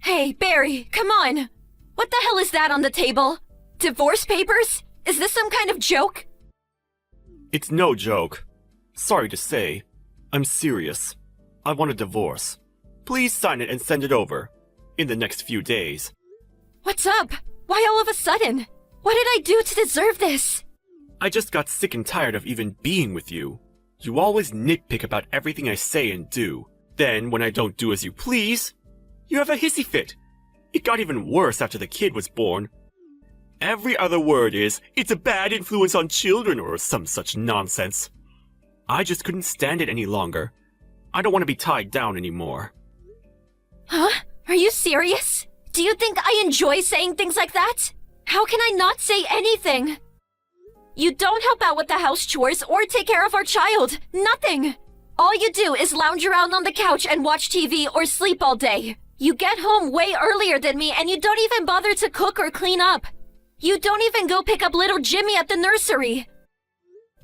Hey, Barry, come on! What the hell is that on the table? Divorce papers? Is this some kind of joke? It's no joke. Sorry to say, I'm serious. I want a divorce. Please sign it and send it over. In the next few days. What's up? Why all of a sudden? What did I do to deserve this? I just got sick and tired of even being with you. You always nitpick about everything I say and do. Then, when I don't do as you please, you have a hissy fit. It got even worse after the kid was born. Every other word is, it's a bad influence on children or some such nonsense. I just couldn't stand it any longer. I don't want to be tied down anymore. Huh? Are you serious? Do you think I enjoy saying things like that? How can I not say anything? You don't help out with the house chores or take care of our child. Nothing. All you do is lounge around on the couch and watch TV or sleep all day. You get home way earlier than me and you don't even bother to cook or clean up. You don't even go pick up little Jimmy at the nursery.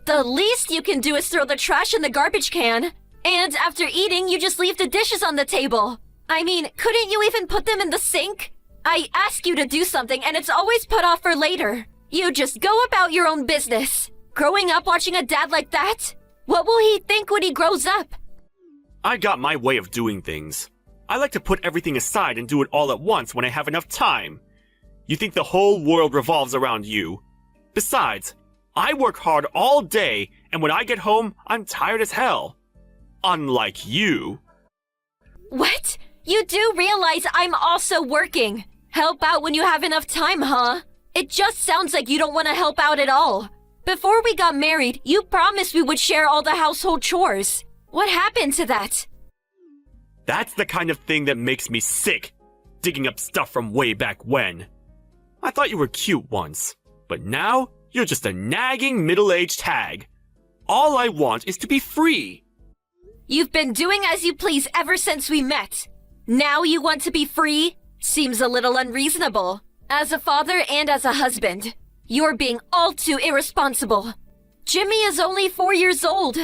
The least you can do is throw the trash in the garbage can. And after eating, you just leave the dishes on the table. I mean, couldn't you even put them in the sink? I ask you to do something and it's always put off for later. You just go about your own business. Growing up watching a dad like that? What will he think when he grows up? I got my way of doing things. I like to put everything aside and do it all at once when I have enough time. You think the whole world revolves around you. Besides, I work hard all day, and when I get home, I'm tired as hell. Unlike you. What? You do realize I'm also working. Help out when you have enough time, huh? It just sounds like you don't want to help out at all. Before we got married, you promised we would share all the household chores. What happened to that? That's the kind of thing that makes me sick. Digging up stuff from way back when. I thought you were cute once, but now you're just a nagging middle-aged hag. All I want is to be free. You've been doing as you please ever since we met. Now you want to be free? Seems a little unreasonable. As a father and as a husband, you're being all too irresponsible. Jimmy is only 4 years old.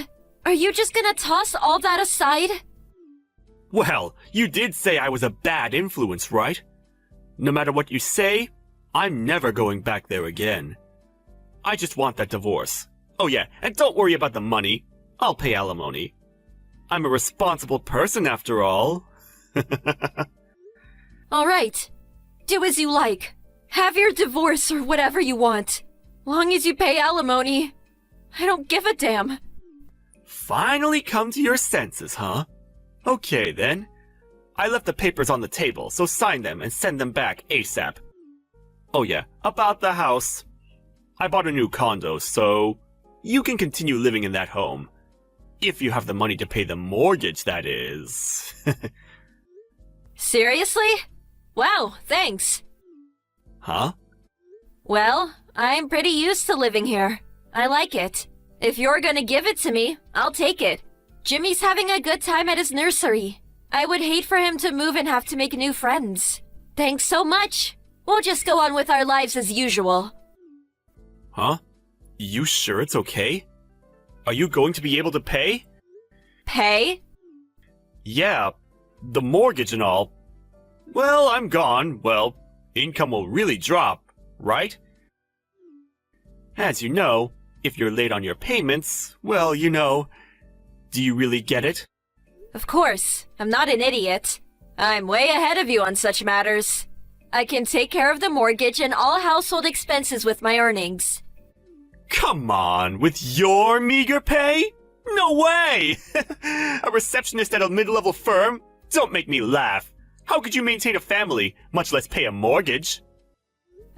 Are you just gonna toss all that aside? Well, you did say I was a bad influence, right? No matter what you say, I'm never going back there again. I just want that divorce. Oh yeah, and don't worry about the money. I'll pay alimony. I'm a responsible person after all. All right. Do as you like. Have your divorce or whatever you want. Long as you pay alimony. I don't give a damn. Finally come to your senses, huh? Okay then. I left the papers on the table, so sign them and send them back ASAP. Oh yeah, about the house. I bought a new condo, so you can continue living in that home. If you have the money to pay the mortgage, that is. Seriously? Wow, thanks. Huh? Well, I'm pretty used to living here. I like it. If you're gonna give it to me, I'll take it. Jimmy's having a good time at his nursery. I would hate for him to move and have to make new friends. Thanks so much. We'll just go on with our lives as usual. Huh? You sure it's okay? Are you going to be able to pay? Pay? Yeah, the mortgage and all. Well, I'm gone. Well, income will really drop, right? As you know, if you're late on your payments, well, you know. Do you really get it? Of course. I'm not an idiot. I'm way ahead of you on such matters. I can take care of the mortgage and all household expenses with my earnings. Come on, with your meager pay? No way! A receptionist at a mid-level firm? Don't make me laugh. How could you maintain a family, much less pay a mortgage?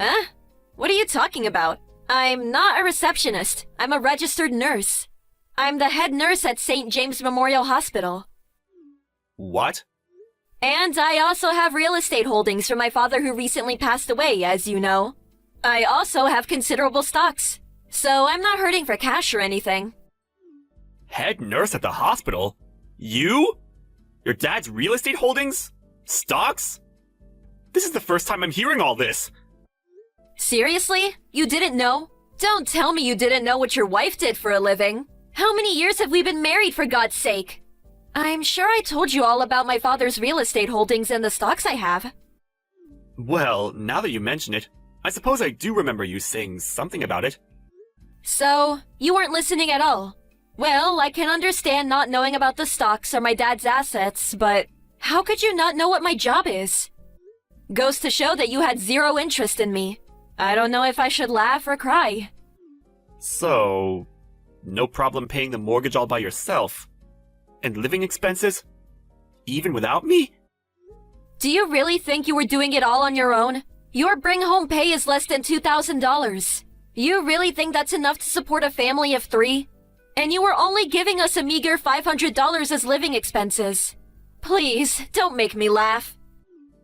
Huh? What are you talking about? I'm not a receptionist. I'm a registered nurse. I'm the head nurse at St. James Memorial Hospital. What? And I also have real estate holdings from my father who recently passed away, as you know. I also have considerable stocks, so I'm not hurting for cash or anything. Head nurse at the hospital? You? Your dad's real estate holdings? Stocks? This is the first time I'm hearing all this. Seriously? You didn't know? Don't tell me you didn't know what your wife did for a living. How many years have we been married, for God's sake? I'm sure I told you all about my father's real estate holdings and the stocks I have. Well, now that you mention it, I suppose I do remember you saying something about it. So, you weren't listening at all. Well, I can understand not knowing about the stocks or my dad's assets, but how could you not know what my job is? Goes to show that you had zero interest in me. I don't know if I should laugh or cry. So, no problem paying the mortgage all by yourself? And living expenses? Even without me? Do you really think you were doing it all on your own? Your bring-home pay is less than $2,000. You really think that's enough to support a family of 3? And you were only giving us a meager $500 as living expenses. Please, don't make me laugh.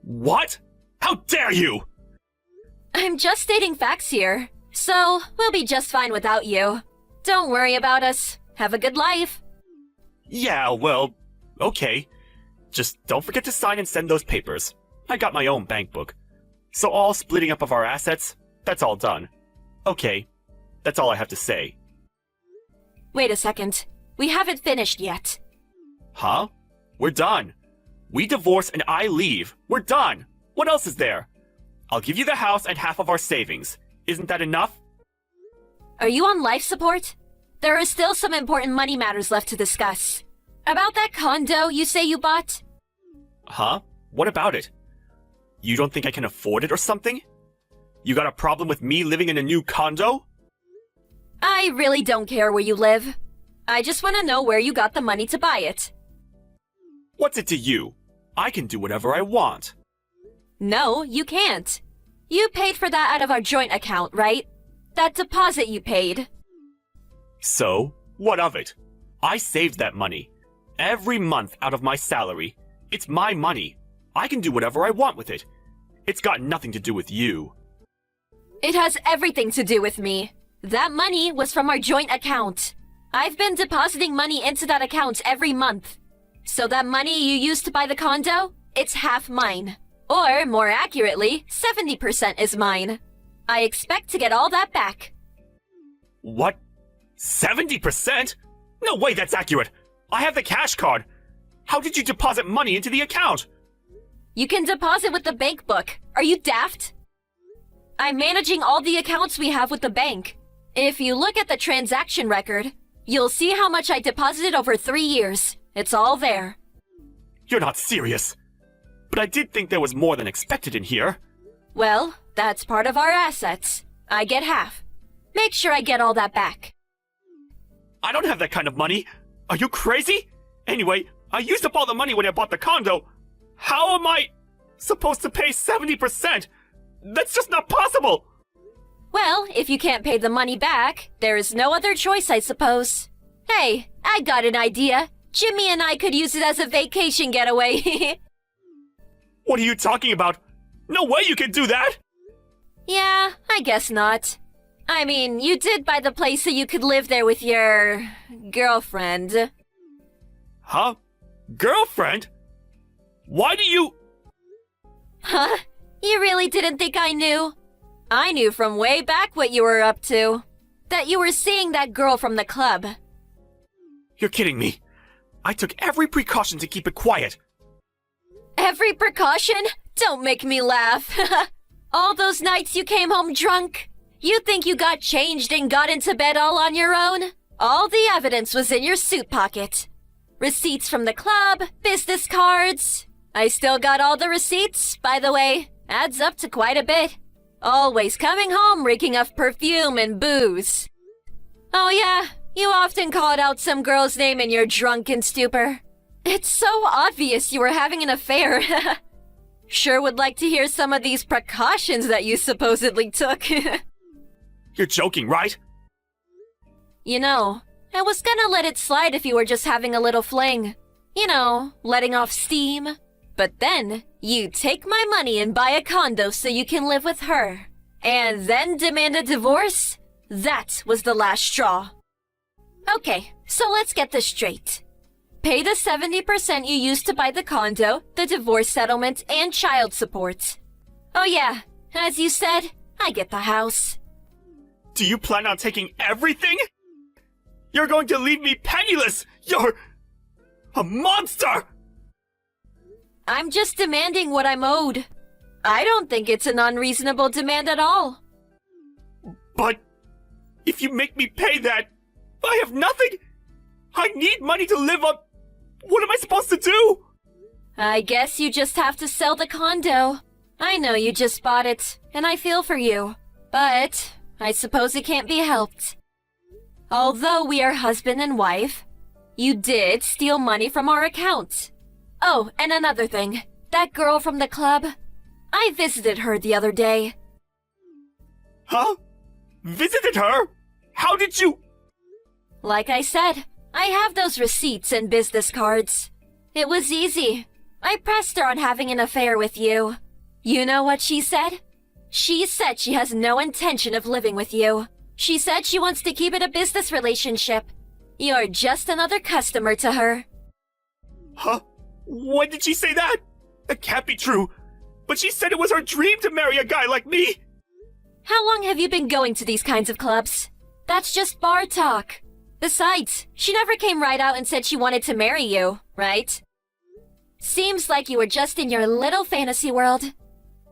What? How dare you! I'm just stating facts here, so we'll be just fine without you. Don't worry about us. Have a good life. Yeah, well, okay. Just don't forget to sign and send those papers. I got my own bank book. So all splitting up of our assets, that's all done. Okay, that's all I have to say. Wait a second. We haven't finished yet. Huh? We're done. We divorce and I leave. We're done. What else is there? I'll give you the house and half of our savings. Isn't that enough? Are you on life support? There are still some important money matters left to discuss. About that condo you say you bought? Huh? What about it? You don't think I can afford it or something? You got a problem with me living in a new condo? I really don't care where you live. I just want to know where you got the money to buy it. What's it to you? I can do whatever I want. No, you can't. You paid for that out of our joint account, right? That deposit you paid. So, what of it? I saved that money. Every month out of my salary. It's my money. I can do whatever I want with it. It's got nothing to do with you. It has everything to do with me. That money was from our joint account. I've been depositing money into that account every month. So that money you used to buy the condo, it's half mine. Or, more accurately, 70% is mine. I expect to get all that back. What? 70%? No way that's accurate! I have the cash card! How did you deposit money into the account? You can deposit with the bank book. Are you daft? I'm managing all the accounts we have with the bank. If you look at the transaction record, you'll see how much I deposited over 3 years. It's all there. You're not serious. But I did think there was more than expected in here. Well, that's part of our assets. I get half. Make sure I get all that back. I don't have that kind of money. Are you crazy? Anyway, I used up all the money when I bought the condo. How am I supposed to pay 70%? That's just not possible! Well, if you can't pay the money back, there is no other choice, I suppose. Hey, I got an idea. Jimmy and I could use it as a vacation getaway. What are you talking about? No way you can do that! Yeah, I guess not. I mean, you did buy the place so you could live there with your girlfriend. Huh? Girlfriend? Why do you... Huh? You really didn't think I knew? I knew from way back what you were up to. That you were seeing that girl from the club. You're kidding me. I took every precaution to keep it quiet. Every precaution? Don't make me laugh. All those nights you came home drunk? You think you got changed and got into bed all on your own? All the evidence was in your suit pocket. Receipts from the club, business cards. I still got all the receipts, by the way. Adds up to quite a bit. Always coming home reeking of perfume and booze. Oh yeah, you often called out some girl's name in your drunken stupor. It's so obvious you were having an affair. Sure would like to hear some of these precautions that you supposedly took. You're joking, right? You know, I was gonna let it slide if you were just having a little fling. You know, letting off steam. But then, you take my money and buy a condo so you can live with her. And then demand a divorce? That was the last straw. Okay, so let's get this straight. Pay the 70% you used to buy the condo, the divorce settlement, and child support. Oh yeah, as you said, I get the house. Do you plan on taking everything? You're going to leave me penniless! You're... a monster! I'm just demanding what I'm owed. I don't think it's an unreasonable demand at all. But if you make me pay that, I have nothing. I need money to live on. What am I supposed to do? I guess you just have to sell the condo. I know you just bought it, and I feel for you. But I suppose it can't be helped. Although we are husband and wife, you did steal money from our account. Oh, and another thing. That girl from the club, I visited her the other day. Huh? Visited her? How did you? Like I said, I have those receipts and business cards. It was easy. I pressed her on having an affair with you. You know what she said? She said she has no intention of living with you. She said she wants to keep it a business relationship. You're just another customer to her. Huh? When did she say that? That can't be true. But she said it was her dream to marry a guy like me. How long have you been going to these kinds of clubs? That's just bar talk. Besides, she never came right out and said she wanted to marry you, right? Seems like you were just in your little fantasy world.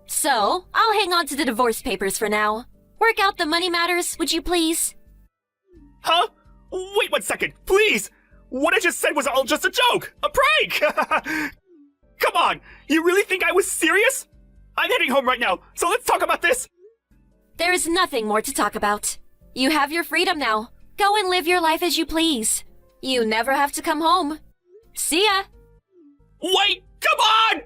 So, I'll hang on to the divorce papers for now. Work out the money matters, would you please? Huh? Wait 1 second, please! What I just said was all just a joke! A prank! Come on! You really think I was serious? I'm heading home right now, so let's talk about this! There is nothing more to talk about. You have your freedom now. Go and live your life as you please. You never have to come home. See ya! Wait! Come on!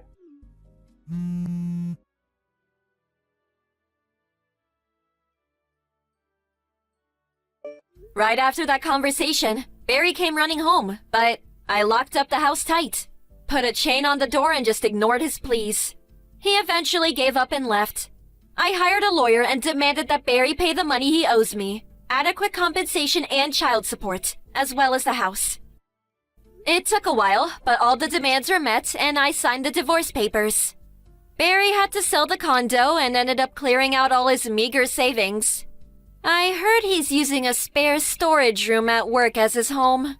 Right after that conversation, Barry came running home, but I locked up the house tight. Put a chain on the door and just ignored his pleas. He eventually gave up and left. I hired a lawyer and demanded that Barry pay the money he owes me, adequate compensation and child support, as well as the house. It took a while, but all the demands were met and I signed the divorce papers. Barry had to sell the condo and ended up clearing out all his meager savings. I heard he's using a spare storage room at work as his home.